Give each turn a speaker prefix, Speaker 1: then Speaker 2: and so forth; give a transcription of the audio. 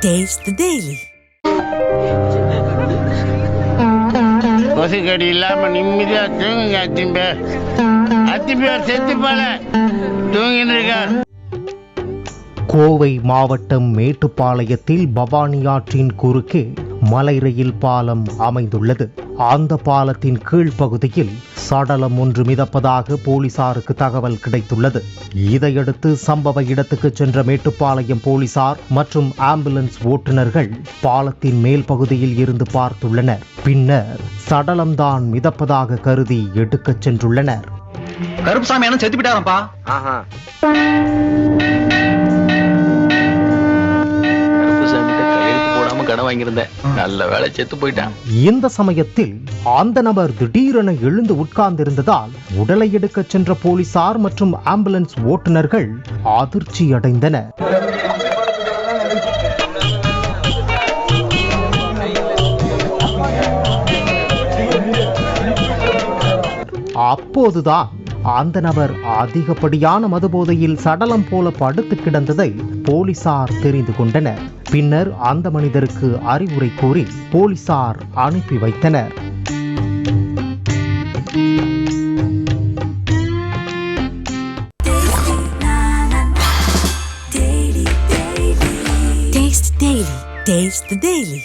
Speaker 1: Taste the Daily.
Speaker 2: கொசுக்கடி இல்லாம நிம்மதியா தூங்குங்க அத்திம்பேர் செத்து போல தூங்கிட்டு இருக்கார்.
Speaker 3: கோவை மாவட்டம் மேட்டுப்பாளையத்தில் பவானி ஆற்றின் குறுக்கே மலை ரயில் பாலம் அமைந்துள்ளது. அந்த பாலத்தின் கீழ்ப்பகுதியில் சடலம் ஒன்று மிதப்பதாக போலீசாருக்கு தகவல் கிடைத்துள்ளது. இதையடுத்து சம்பவ இடத்துக்கு சென்ற மேட்டுப்பாளையம் போலீசார் மற்றும் ஆம்புலன்ஸ் ஓட்டுநர்கள் பாலத்தின் மேல் பகுதியில் இருந்து பார்த்துள்ளனர். பின்னர் சடலம்தான் மிதப்பதாக கருதி எடுக்கச் சென்றுள்ளனர்.
Speaker 4: கருப்புசாமி என்ன செத்து விட்டாரப்பா. நல்ல வேலை செத்து போயிட்டான்.
Speaker 3: இந்த சமயத்தில் அந்த நபர் திடீரென எழுந்து உட்கார்ந்திருந்ததால் உடலை எடுக்க சென்ற போலீசார் மற்றும் ஆம்புலன்ஸ் ஓட்டுநர்கள் அதிர்ச்சி அடைந்தனர். அப்போதுதான் அந்த நபர் அதிகப்படியான மதுபோதையில் சடலம் போல படுத்து கிடந்ததை போலீசார் தெரிந்து கொண்டனர். பின்னர் அந்த மனிதருக்கு அறிவுரை கூறி போலீசார் அனுப்பி வைத்தனர்.
Speaker 1: Taste the Daily.